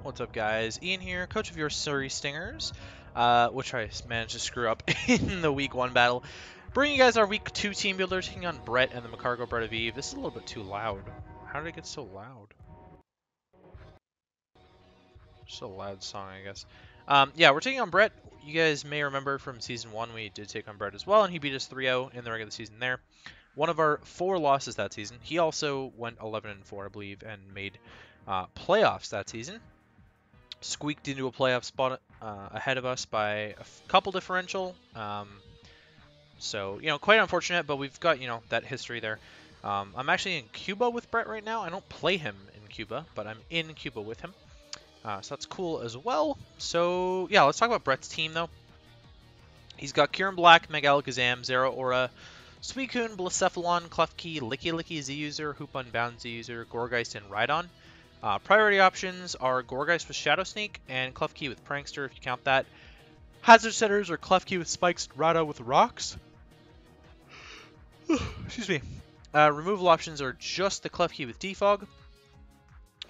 What's up, guys? Ian here, coach of your Surrey Stingers, which I managed to screw up in the Week 1 battle. Bringing you guys our Week 2 team builder, taking on Brett and the Magcargo Brett-Aviv. This is a little bit too loud. How did it get so loud? Just a loud song, I guess. Yeah, we're taking on Brett. You guys may remember from Season 1, we did take on Brett as well, and he beat us 3-0 in the regular season there. One of our 4 losses that season. He also went 11-4, I believe, and made playoffs that season. Squeaked into a playoff spot ahead of us by a couple differential. So, quite unfortunate, but we've got, that history there. I'm actually in Cuba with Brett right now. I don't play him in Cuba, but I'm in Cuba with him. So that's cool as well. So, yeah, let's talk about Brett's team, though. He's got Kieran Black, Meg Alakazam, Zera Aura, Suicune, Blacephalon, Klefki, Licky Licky Z-User, Hoop Unbound Z-User, Gourgeist, and Rhydon. Priority options are Gourgeist with Shadow Sneak and Klefki with Prankster, if you count that. Hazard setters are Klefki with Spikes, Rada with Rocks. Excuse me. Removal options are just the Klefki with Defog.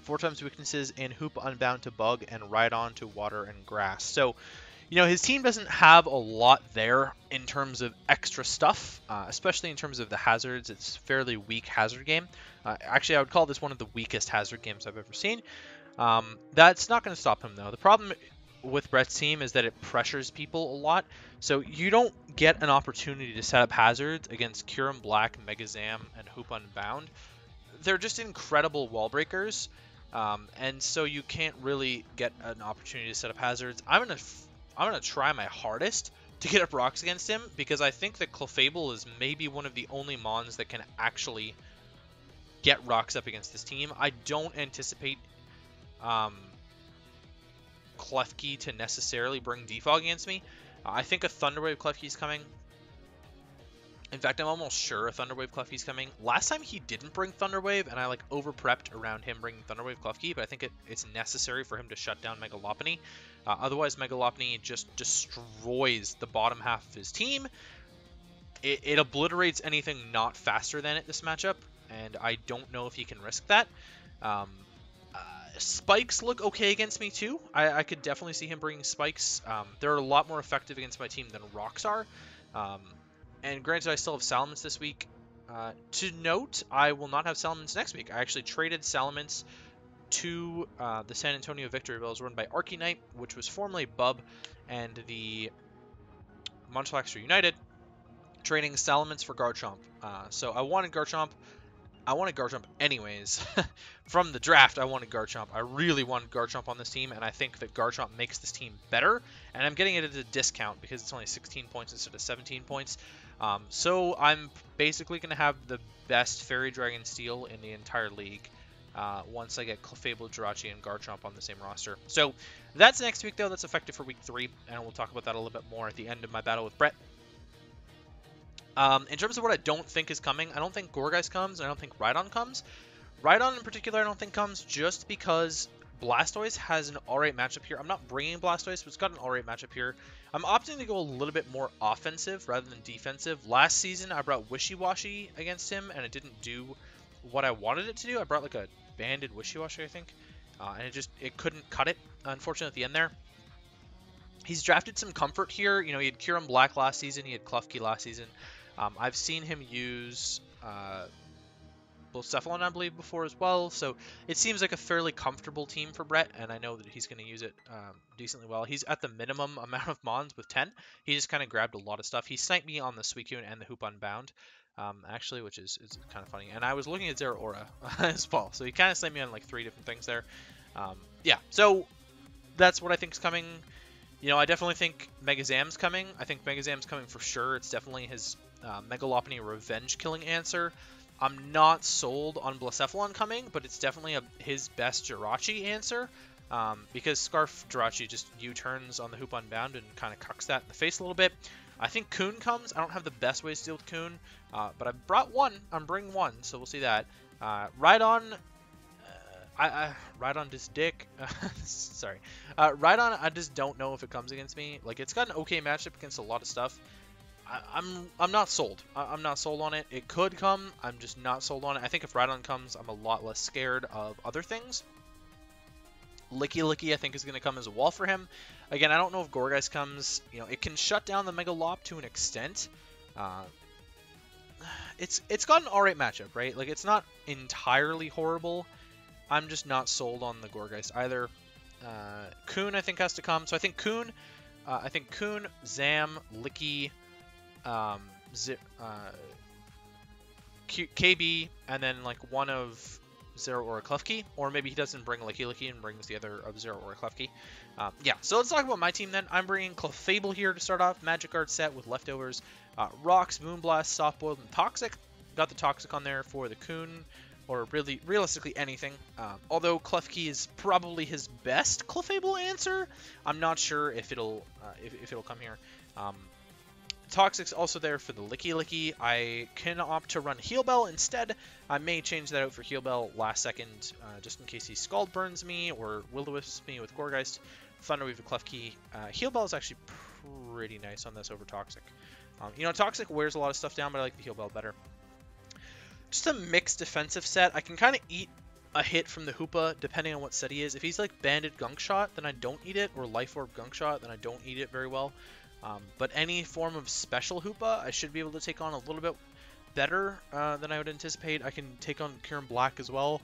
4 times weaknesses in Hoop Unbound to Bug and Rhydon to Water and Grass. So, his team doesn't have a lot there in terms of extra stuff, especially in terms of the hazards. It's a fairly weak hazard game. Actually, I would call this one of the weakest hazard games I've ever seen. That's not going to stop him, though. The problem with Brett's team is that it pressures people a lot. So you don't get an opportunity to set up hazards against Kieran Black, Megazam, and Hoop Unbound. They're just incredible wall breakers, and so you can't really get an opportunity to set up hazards. I'm gonna try my hardest to get up rocks against him, because I think that Clefable is maybe one of the only mons that can actually get rocks up against this team. I don't anticipate Klefki to necessarily bring Defog against me. I think a Thunderwave Klefki's coming. In fact, I'm almost sure a Thunderwave Klefki's coming. Last time he didn't bring Thunderwave, and I over-prepped around him bringing Thunderwave Klefki, but I think it's necessary for him to shut down Mega Lopunny. Otherwise, Mega Lopunny just destroys the bottom half of his team. It obliterates anything not faster than it this matchup, and I don't know if he can risk that. Spikes look okay against me too. I could definitely see him bringing Spikes. They're a lot more effective against my team than Rocks are. And granted, I still have Salamence this week. To note, I will not have Salamence next week. I actually traded Salamence to the San Antonio Victory Bills run by Arcanine, which was formerly Bub, and the Munchlaxer United, trading Salamence for Garchomp. So I wanted Garchomp. I wanted Garchomp anyways. From the draft, I wanted Garchomp. I really wanted Garchomp on this team, and I think that Garchomp makes this team better. And I'm getting it at a discount because it's only 16 points instead of 17 points. So I'm basically going to have the best Fairy Dragon Steel in the entire league once I get Clefable, Jirachi, and Garchomp on the same roster. So that's next week, though. That's effective for week 3, and we'll talk about that a little bit more at the end of my battle with Brett. In terms of what I don't think is coming, I don't think Gourgeist comes, and I don't think Rhydon comes. Rhydon in particular I don't think comes just because Blastoise has an alright matchup here. I'm not bringing Blastoise, but it's got an alright matchup here. I'm opting to go a little bit more offensive rather than defensive. Last season I brought Wishy-Washy against him, and it didn't do what I wanted it to do. I brought like a banded Wishy-Washy, I think, and it couldn't cut it, unfortunately, at the end there. He's drafted some comfort here. He had Kieran Black last season, he had Klefki last season. I've seen him use Blacephalon, I believe, before as well, so it seems like a fairly comfortable team for Brett, and I know that he's going to use it decently well. He's at the minimum amount of Mons with 10. He just kind of grabbed a lot of stuff. He sniped me on the Suicune and the Hoop Unbound, actually, which is kind of funny. And I was looking at Zera Aura as well, so he kind of sniped me on like 3 different things there. Yeah, so that's what I think is coming. I definitely think Megazam's coming. I think Megazam's coming for sure. It's definitely his Mega Lopunny revenge killing answer. I'm not sold on Blacephalon coming, but it's definitely his best Jirachi answer, because Scarf Jirachi just U-turns on the Hoop Unbound and kind of cucks that in the face a little bit. I think Coon comes. I don't have the best ways to deal with Coon, but I brought one. I'm bringing one, so we'll see that. Rhydon, Rhydon this dick. Sorry. Rhydon, I just don't know if it comes against me. Like, it's got an okay matchup against a lot of stuff. I'm not sold. I'm not sold on it. It could come. I'm just not sold on it. I think if Rhydon comes, I'm a lot less scared of other things. Licky Licky, I think, is going to come as a wall for him. Again, I don't know if Gourgeist comes. You know, it can shut down the Mega Lop to an extent. It's got an alright matchup, right? Like, it's not entirely horrible. I'm just not sold on the Gourgeist either. Kuhn, I think, has to come. So I think Kuhn, Zam, Licky, KB, and then like one of Zero or a Klefki, or maybe he doesn't bring Licky Licky and brings the other of Zero or a Klefki. Yeah, so let's talk about my team then. I'm bringing Clefable here to start off. Magic Guard set with leftovers. Rocks, Moonblast, Softboiled, and Toxic. Got the Toxic on there for the Kuhn, or really, realistically anything. Although Klefki is probably his best Clefable answer, I'm not sure if it'll come here. Toxic's also there for the Licky Licky. I can opt to run Heal Bell instead. I may change that out for Heal Bell last second, just in case he Scald Burns me or Will-O-Wisps me with Gourgeist. Thunderwave and Klefki. Heal Bell is actually pretty nice on this over Toxic. You know, Toxic wears a lot of stuff down, but I like the Heal Bell better. Just a mixed defensive set. I can kind of eat a hit from the Hoopa depending on what set he is. If he's like Banded Gunk Shot, then I don't eat it, or Life Orb Gunk Shot, then I don't eat it very well. But any form of special Hoopa, I should be able to take on a little bit better than I would anticipate. I can take on Kieran Black as well.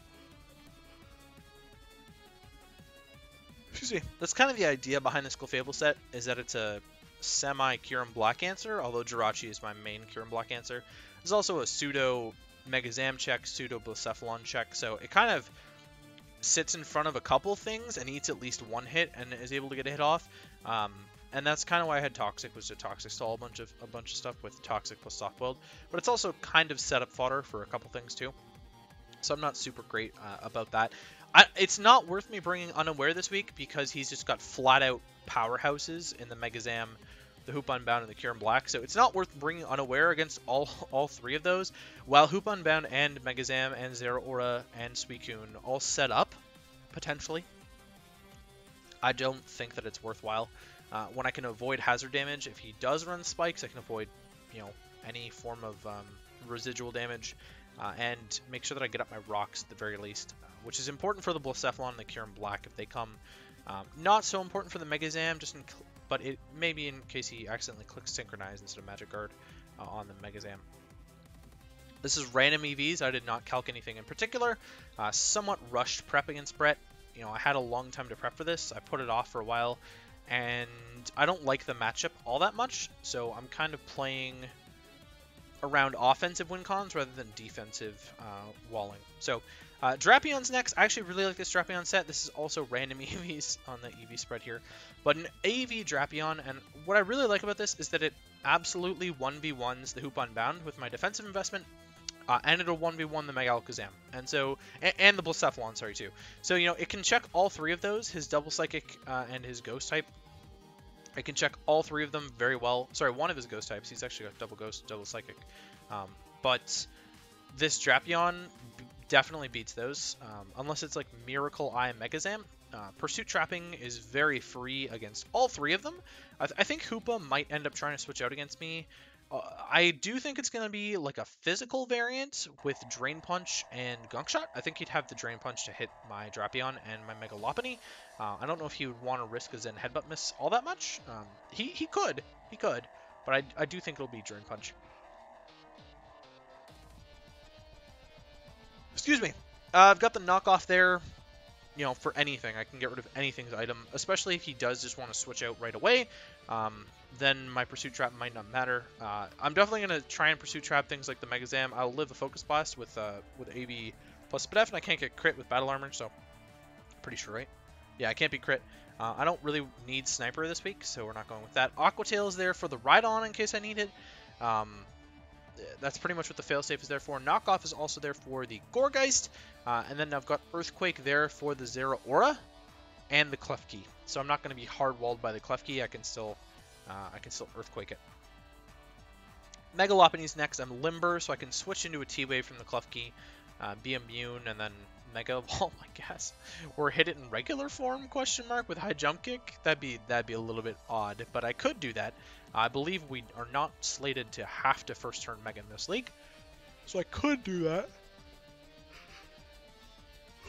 Excuse me. That's kind of the idea behind this Clefable set, is that it's a semi-Kieran Black answer, although Jirachi is my main Kieran Black answer. There's also a pseudo Mega Zam check, pseudo Blacephalon check, so it kind of sits in front of a couple things and eats at least one hit and is able to get a hit off. And that's kind of why I had Toxic, was to Toxic stall a bunch of stuff with Toxic plus Softboiled. But it's also kind of setup fodder for a couple things too. So I'm not super great about that. It's not worth me bringing Unaware this week because he's just got flat out powerhouses in the Mega Zam, the Hoop Unbound, and the Kieran Black. So it's not worth bringing Unaware against all three of those. While Hoop Unbound and Mega Zam and Zero Aura and Suicune all set up, potentially, I don't think that it's worthwhile. When I can avoid hazard damage, if he does run spikes, I can avoid, you know, any form of residual damage, and make sure that I get up my rocks at the very least, which is important for the Blacephalon and the Kieran Black if they come. Not so important for the Mega Zam, but it may be in case he accidentally clicks Synchronize instead of Magic Guard on the Mega Zam. This is random EVs. I did not calc anything in particular. Somewhat rushed prep against Brett. You know, I had a long time to prep for this. I put it off for a while. And I don't like the matchup all that much, so I'm kind of playing around offensive win cons rather than defensive walling. So Drapion's next. I actually really like this Drapion set. This is also random EVs on the EV spread here. But an AV Drapion, and what I really like about this is that it absolutely 1v1s the Hoop Unbound with my defensive investment, and it'll 1v1 the Mega Alakazam, and so and the Blacephalon, sorry, too. So, you know, it can check all three of those, his Double Psychic and his Ghost type. I can check all three of them very well. Sorry, one of his Ghost types. He's actually got Double Ghost, Double Psychic. But this Drapion definitely beats those, unless it's like Miracle Eye Mega Zam. Pursuit Trapping is very free against all three of them. I think Hoopa might end up trying to switch out against me. I do think it's going to be like a physical variant with Drain Punch and Gunk Shot. I think he'd have the Drain Punch to hit my Drapion and my Mega Lopunny. I don't know if he would want to risk a Zen Headbutt miss all that much. He could, but I do think it'll be Drain Punch. Excuse me. I've got the knockoff there. You know, for anything, I can get rid of anything's item, especially if he does just want to switch out right away. Then my Pursuit Trap might not matter. I'm definitely going to try and Pursuit Trap things like the Mega Zam. I'll live a Focus Blast with AB plus Spadef, and I can't get crit with Battle Armor, so pretty sure, right? Yeah, I can't be crit. I don't really need Sniper this week, so we're not going with that. Aqua Tail is there for the Ride-On in case I need it. That's pretty much what the failsafe is there for. Knockoff is also there for the Gourgeist, and then I've got Earthquake there for the Zera Aura and the Klefki. So I'm not going to be hard walled by the Klefki. I can still Earthquake it. Mega Lopunny's next. I'm Limber, so I can switch into a T-Wave from the Klefki, be immune, and then Mega Evolve, I guess, or hit it in regular form? Question mark with high jump kick. That'd be a little bit odd, but I could do that. I believe we are not slated to have to first turn Mega in this league, so I could do that.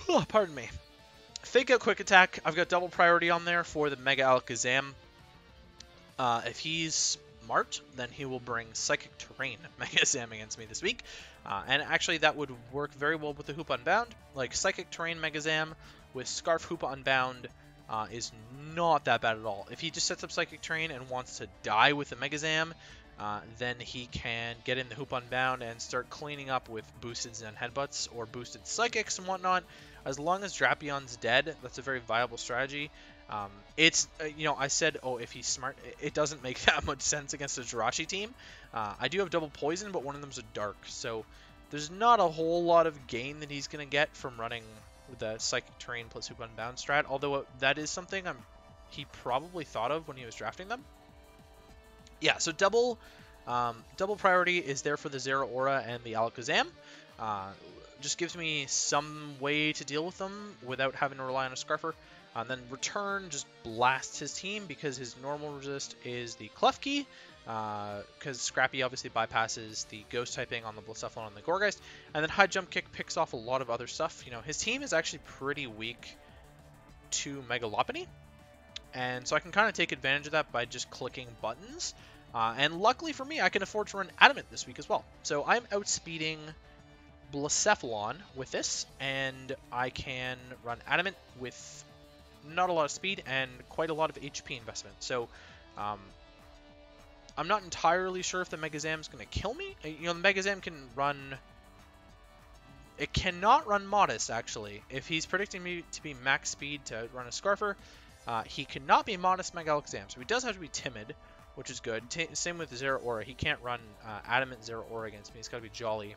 Oh, pardon me. Fake Out Quick Attack. I've got double priority on there for the Mega Alakazam. If he's smart, then he will bring Psychic Terrain Mega Zam against me this week. And actually, that would work very well with the Hoop Unbound. Like, Psychic Terrain Mega Zam with Scarf Hoop Unbound is not that bad at all. If he just sets up Psychic Terrain and wants to die with the Mega Zam, then he can get in the Hoop Unbound and start cleaning up with boosted Zen Headbutts or boosted Psychics and whatnot. As long as Drapian's dead, that's a very viable strategy. It's, I said, oh, if he's smart, it doesn't make that much sense against a Jirachi team. I do have double poison, but one of them's a dark, so there's not a whole lot of gain that he's going to get from running with the Psychic Terrain plus Hoop Unbound strat, although that is something he probably thought of when he was drafting them. Yeah, so double priority is there for the Zeraora and the Alakazam. Just gives me some way to deal with them without having to rely on a Scarfer. And then Return just blasts his team because his normal resist is the Klefki, because Scrappy obviously bypasses the Ghost typing on the Blacephalon and the Gourgeist. And then High Jump Kick picks off a lot of other stuff. His team is actually pretty weak to Mega Lopunny, and so I can kind of take advantage of that by just clicking buttons. And luckily for me, I can afford to run Adamant this week as well. So I'm outspeeding Blacephalon with this, and I can run Adamant with not a lot of speed and quite a lot of HP investment. So I'm not entirely sure if the Mega Zam is going to kill me. The Mega Zam can run... It cannot run Modest, actually. If he's predicting me to be max speed to run a Scarfer, he cannot be Modest Mega Alakazam. So he does have to be Timid, which is good. Same with Zeraora. He can't run Adamant Zeraora against me. He's got to be Jolly.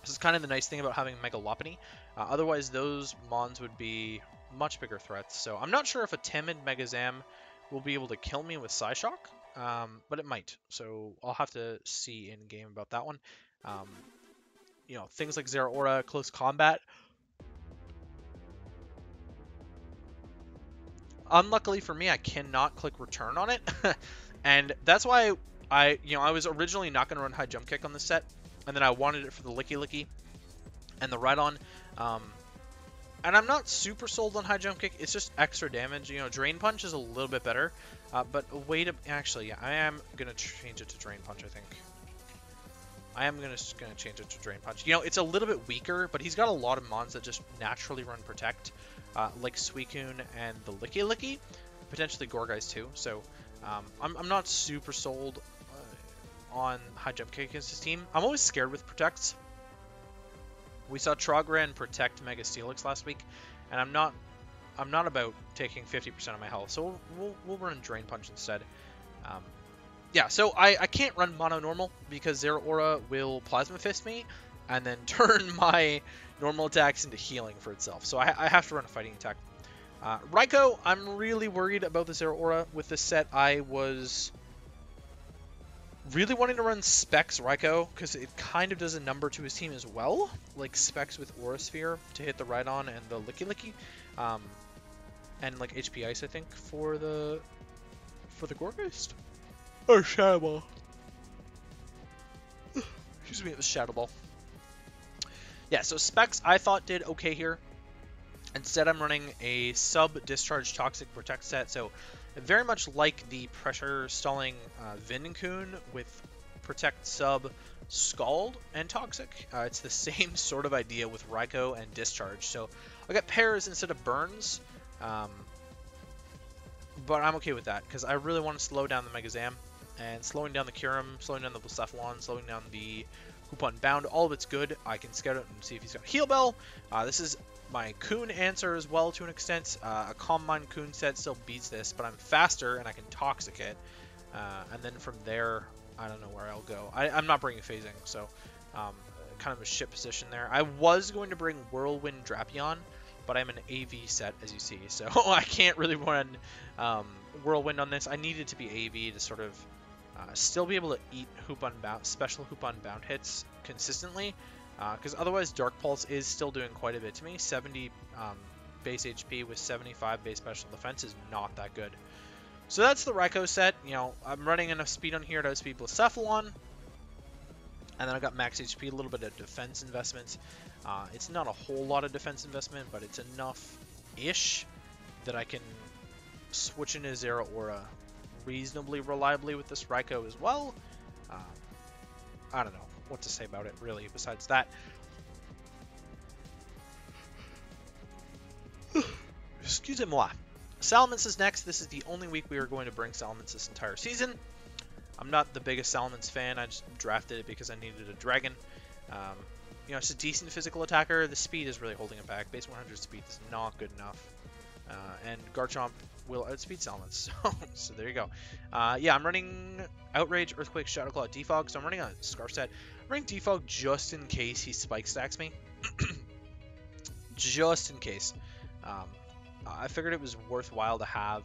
This is kind of the nice thing about having Mega Lopunny. Otherwise, those Mons would be much bigger threats. So I'm not sure if a Timid Mega Zam will be able to kill me with Psyshock, but it might. So I'll have to see in game about that one. Things like Zeraora, close combat. Unluckily for me, I cannot click Return on it, and that's why I was originally not going to run High Jump Kick on this set, and then I wanted it for the Licky Licky and the Rhydon. And I'm not super sold on High Jump Kick. It's just extra damage. Drain Punch is a little bit better. But a way to... Actually, yeah, I am going to change it to Drain Punch, I think. I am going to change it to Drain Punch. It's a little bit weaker, but he's got a lot of Mons that just naturally run Protect. Like Suicune and the Licky Licky. Potentially Gourgeist too. So, I'm not super sold on High Jump Kick against his team. I'm always scared with Protects. We saw Trogran protect Mega Steelix last week, and I'm not about taking 50% of my health, so we'll run Drain Punch instead. Yeah, so I can't run Mono Normal because Zeraora will Plasma Fist me, and then turn my normal attacks into healing for itself. So I have to run a fighting attack. Raikou, I'm really worried about the Zeraora with this set. I was really wanting to run Specs Raikou because it kind of does a number to his team as well, like Specs with Aura Sphere to hit the Rhydon and the Licky Licky, and like HP Ice, I think, for the Gourgeist or Shadow Ball. Excuse me, it was Shadow Ball. Yeah, so Specs I thought did okay here. Instead, I'm running a sub Discharge Toxic Protect set, so very much like the pressure stalling Vincoon with Protect Sub, Scald, and Toxic. It's the same sort of idea with Raikou and Discharge. So I got pairs instead of burns, but I'm okay with that because I really want to slow down the Mega Zam, and slowing down the Kyurem, slowing down the Blacephalon, slowing down the Hoop Unbound, all of it's good. I can scout it and see if he's got Heal Bell. This is my Coon answer as well to an extent. A Calm Mind Coon set still beats this, but I'm faster and I can Toxic it. And then from there, I don't know where I'll go. I'm not bringing phasing, so kind of a shit position there. I was going to bring Whirlwind Drapion, but I'm an AV set, as you see, so I can't really run Whirlwind on this. I needed to be AV to sort of still be able to eat Hoop Unbound, special Hoop Unbound hits consistently. Because otherwise Dark Pulse is still doing quite a bit to me. 70 base HP with 75 base special defense is not that good. So that's the Raikou set. I'm running enough speed on here to outspeed Blacephalon. And then I got max HP, a little bit of defense investment. It's not a whole lot of defense investment, but it's enough-ish that I can switch into Zero Aura reasonably reliably with this Raikou as well. I don't know what to say about it, really, besides that. Excusez-moi. Salamence is next. This is the only week we are going to bring Salamence this entire season. I'm not the biggest Salamence fan. I just drafted it because I needed a dragon. You know, it's a decent physical attacker. The speed is really holding it back. Base 100 speed is not good enough. And Garchomp will outspeed Salamence. So there you go. Yeah, I'm running Outrage, Earthquake, Shadow Claw, Defog. So I'm running a Scarf set. I'm running Defog just in case he Spike Stacks me. Just in case. I figured it was worthwhile to have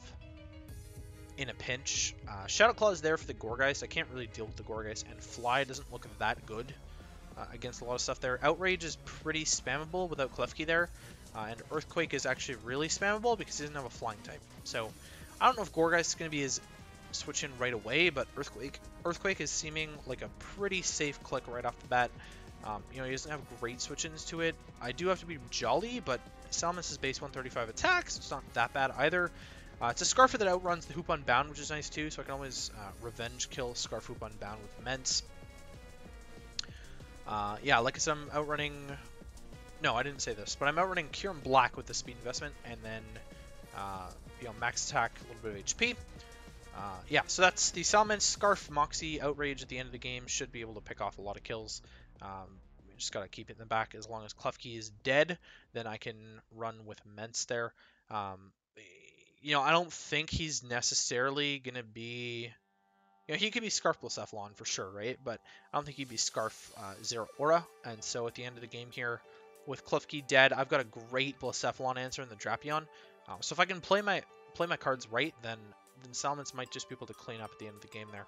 in a pinch. Shadow Claw is there for the Gourgeist. I can't really deal with the Gourgeist, and Fly doesn't look that good against a lot of stuff there. Outrage is pretty spammable without Klefki there, and Earthquake is actually really spammable because he doesn't have a flying type. So I don't know if Gourgeist is going to be his switch in right away, but Earthquake is seeming like a pretty safe click right off the bat. You know, he doesn't have great switch-ins to it. I do have to be Jolly, but Salamence is base 135 attack, so it's not that bad either. It's a Scarf that outruns the Hoop Unbound, which is nice too, so I can always revenge kill Scarf Hoop Unbound with Mence. Yeah, like I said, I'm outrunning... No, I didn't say this, but I'm outrunning Kyurem Black with the speed investment, and then, you know, max attack, a little bit of HP. Yeah, so that's the Salamence, Scarf, Moxie, Outrage at the end of the game. Should be able to pick off a lot of kills. We just gotta keep it in the back. As long as Klefki is dead, then I can run with Mence there. You know, I don't think he's necessarily gonna be... You know, he could be Scarf Blacephalon for sure, right? But I don't think he'd be Scarf Zero Aura. And so at the end of the game here, with Klefki dead, I've got a great Blacephalon answer in the Drapion. So if I can play my cards right, then Salamence might just be able to clean up at the end of the game there.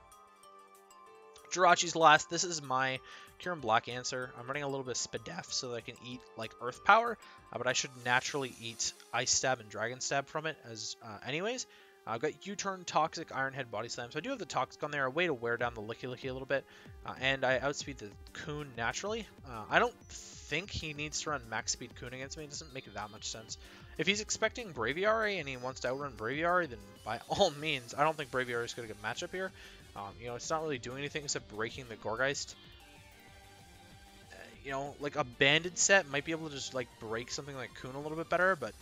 Jirachi's last. This is my Kyurem Black answer. I'm running a little bit of Spadef so that I can eat like Earth Power, but I should naturally eat Ice Stab and Dragon Stab from it as anyways. I've got U-Turn, Toxic, Iron Head, Body Slam, so I do have the Toxic on there, a way to wear down the Licky Licky a little bit, and I outspeed the Coon naturally. I don't think he needs to run max speed Coon against me. It doesn't make that much sense. If he's expecting Braviary and he wants to outrun Braviary, then by all means, I don't think Braviary is going to get a matchup here. You know, it's not really doing anything except breaking the Gourgeist. You know, like a Banded set might be able to just like break something like Coon a little bit better, but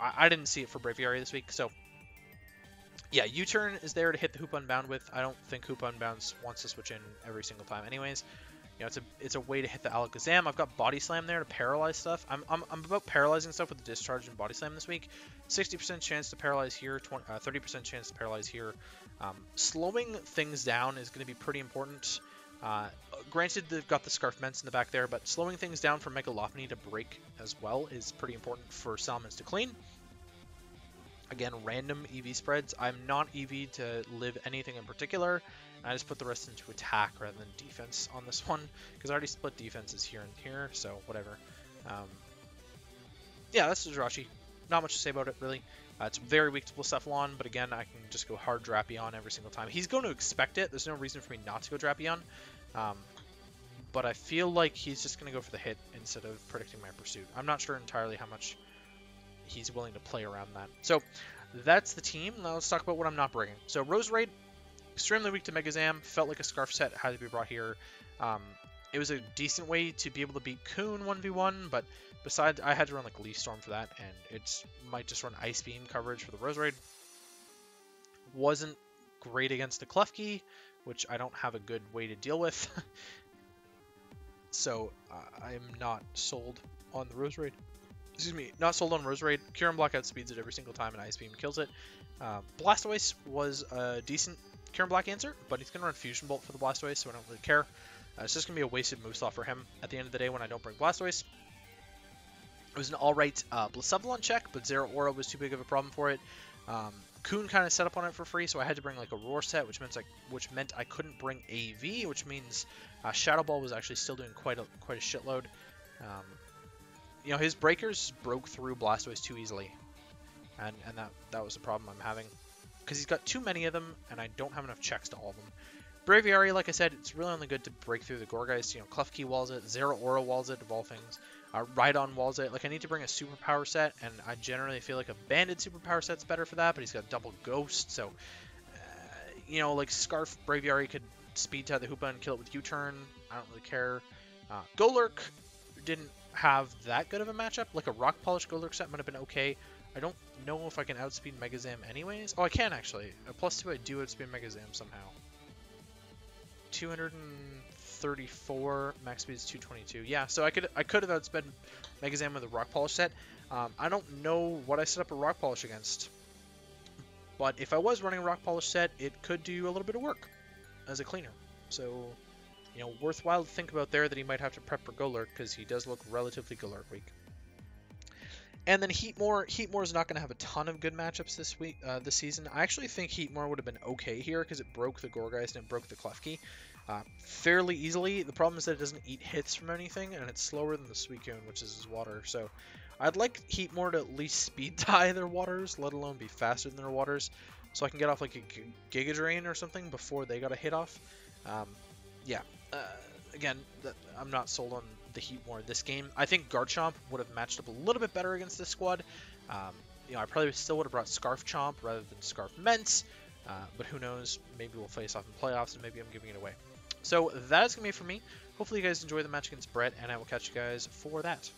I didn't see it for Braviary this week. So yeah, U-Turn is there to hit the Hoop Unbound with. I don't think Hoop Unbound wants to switch in every single time anyways. You know, it's a way to hit the Alakazam. I've got Body Slam there to paralyze stuff. I'm about paralyzing stuff with the Discharge and Body Slam this week. 60% chance to paralyze here, 30% chance to paralyze here. Slowing things down is going to be pretty important. Granted, they've got the Scarf Mence in the back there, but slowing things down for Megalopony to break as well is pretty important for Salamence to clean. Again, random EV spreads. I'm not EV to live anything in particular. I just put the rest into attack rather than defense on this one, because I already split defenses here and here, so whatever. Yeah, that's Jirachi. Not much to say about it, really. It's very weak to Blacephalon, but again, I can just go hard Drapion every single time. He's going to expect it. There's no reason for me not to go Drapion. But I feel like he's just going to go for the hit instead of predicting my pursuit. I'm not sure entirely how much he's willing to play around that. So that's the team. Now let's talk about what I'm not bringing. So Roserade, extremely weak to Megazam. Felt like a Scarf set had to be brought here. It was a decent way to be able to beat Coon 1v1, but besides, I had to run like Leaf Storm for that, and it might just run Ice Beam coverage for the Roserade. Wasn't great against the Klefki, which I don't have a good way to deal with. So I'm not sold on the Roserade. Excuse me, not sold on Roserade. Kyurem Black outspeeds it every single time, and Ice Beam kills it. Blastoise was a decent Kyurem Black answer, but he's going to run Fusion Bolt for the Blastoise, so I don't really care. It's just going to be a wasted move slot for him at the end of the day when I don't bring Blastoise. It was an alright Blacephalon check, but Zero Aura was too big of a problem for it. Coon kind of set up on it for free, so I had to bring like a Roar set, which meant I couldn't bring AV, which means Shadow Ball was actually still doing quite a shitload. You know, his breakers broke through Blastoise too easily, and that was the problem I'm having, because he's got too many of them, and I don't have enough checks to all of them. Braviary, like I said, it's really only good to break through the Gourgeist. You know, Klefki walls it, Zera Aura walls it, of all things. Rhydon walls it. Like, I need to bring a superpower set, and I generally feel like a banded superpower set's better for that, but he's got double Ghost, so, you know, like, Scarf Braviary could speed tie the Hoopa and kill it with U-turn. I don't really care. Golurk didn't have that good of a matchup. Like, a Rock Polish Golurk set might have been okay. I don't know if I can outspeed Megazam anyways. Oh, I can, actually. A +2, I do outspeed Megazam somehow. 234, max speed is 222. Yeah, so I could have outsped Megazam with a Rock Polish set. I don't know what I set up a Rock Polish against, but if I was running a Rock Polish set, it could do a little bit of work as a cleaner. So, you know, worthwhile to think about there that he might have to prep for Golurk, because he does look relatively Golurk weak. And then Heatmor. Heatmor is not going to have a ton of good matchups this season. I actually think Heatmor would have been okay here because it broke the Gourgeist and it broke the Klefki fairly easily. The problem is that it doesn't eat hits from anything, and it's slower than the Suicune, which is his water. So I'd like Heatmor to at least speed tie their waters, let alone be faster than their waters, so I can get off like a Giga Drain or something before they got a hit off. Yeah. Again, I'm not sold on the Heatmor this game. I think Garchomp would have matched up a little bit better against this squad. You know, I probably still would have brought Scarf Chomp rather than Scarf Mence, but who knows? Maybe we'll face off in playoffs, and maybe I'm giving it away. So that is going to be it for me. Hopefully you guys enjoy the match against Brett, and I will catch you guys for that.